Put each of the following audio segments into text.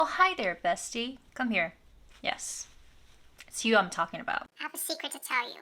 Oh, hi there, bestie. Come here. Yes, it's you I'm talking about. I have a secret to tell you,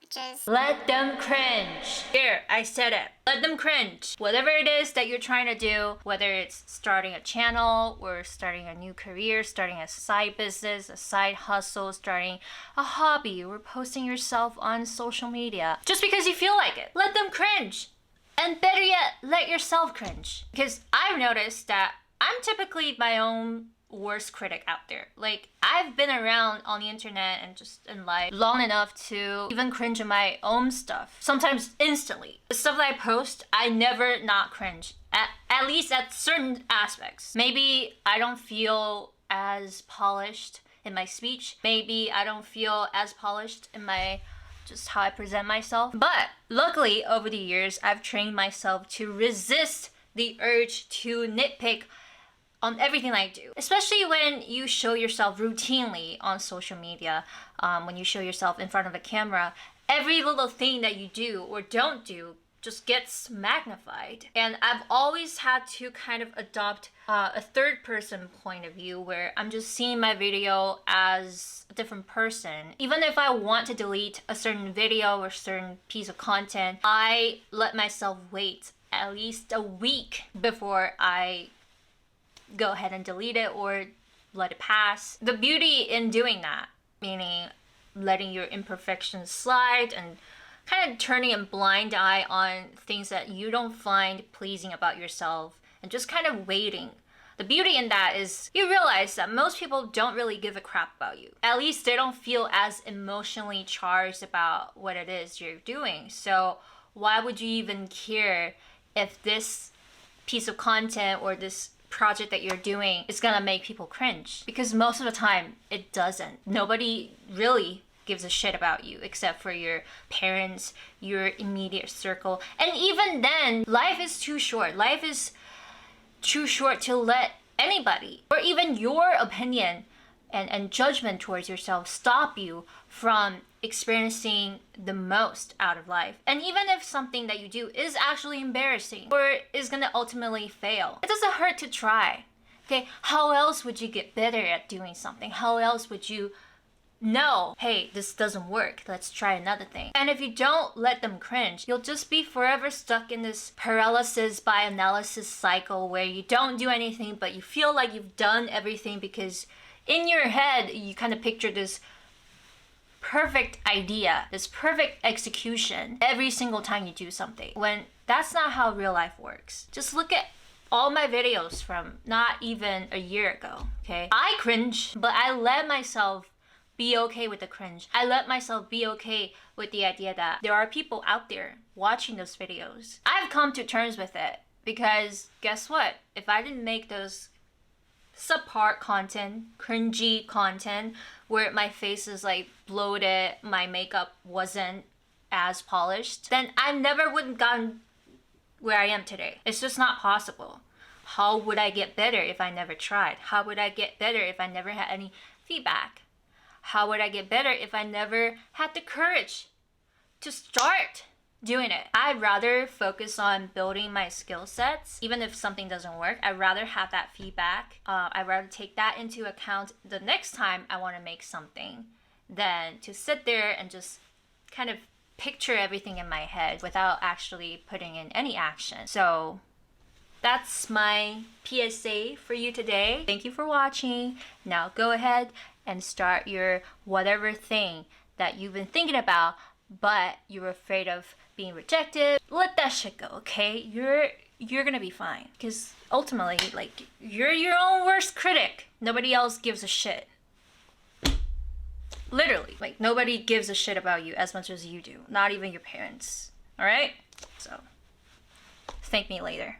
which is... Let them cringe. Here, I said it. Let them cringe. Whatever it is that you're trying to do, whether it's starting a channel or starting a new career, starting a side business, a side hustle, starting a hobby, or posting yourself on social media, just because you feel like it, let them cringe. And better yet, let yourself cringe. Because I've noticed that I'm typically my own worst critic out there. Like, I've been around on the internet and just in life long enough to even cringe at my own stuff. Sometimes instantly. The stuff that I post, I never not cringe. At least at certain aspects. Maybe I don't feel as polished in my speech. Maybe I don't feel as polished in my just how I present myself. But luckily, over the years, I've trained myself to resist the urge to nitpick on everything I do, especially when you show yourself routinely on social media, when you show yourself in front of a camera, every little thing that you do or don't do just gets magnified. And I've always had to kind of adopt a third person point of view where I'm just seeing my video as a different person. Even if I want to delete a certain video or certain piece of content, I let myself wait at least a week before I go ahead and delete it or let it pass. The beauty in doing that, meaning letting your imperfections slide and kind of turning a blind eye on things that you don't find pleasing about yourself and just kind of waiting. The beauty in that is you realize that most people don't really give a crap about you. At least they don't feel as emotionally charged about what it is you're doing. So why would you even care if this piece of content or this project that you're doing is gonna make people cringe? Because most of the time it doesn't. Nobody really gives a shit about you except for your parents, your immediate circle. And even then, life is too short. Life is too short to let anybody or even your opinion and judgment towards yourself stop you from experiencing the most out of life. And even if something that you do is actually embarrassing or is gonna ultimately fail, it doesn't hurt to try. Okay, how else would you get better at doing something? How else would you know, hey, this doesn't work, let's try another thing? And if you don't let them cringe, you'll just be forever stuck in this paralysis by analysis cycle where you don't do anything but you feel like you've done everything because in your head you kind of picture this perfect idea, this perfect execution every single time you do something, when that's not how real life works. Just look at all my videos from not even a year ago, okay? I cringe, but I let myself be okay with the cringe. I let myself be okay with the idea that there are people out there watching those videos. I've come to terms with it because guess what? If I didn't make those subpar content, cringy content, where my face is like bloated, my makeup wasn't as polished, then I never would have gotten where I am today. It's just not possible. How would I get better if I never tried? How would I get better if I never had any feedback? How would I get better if I never had the courage to start doing it? I'd rather focus on building my skill sets. Even if something doesn't work, I'd rather have that feedback. I'd rather take that into account the next time I want to make something than to sit there and just kind of picture everything in my head without actually putting in any action. So that's my PSA for you today. Thank you for watching. Now go ahead and start your whatever thing that you've been thinking about but you're afraid of being rejected. Let that shit go, okay? You're gonna be fine. Because ultimately, like, you're your own worst critic. Nobody else gives a shit. Literally, like, nobody gives a shit about you as much as you do. Not even your parents. Alright? So, thank me later.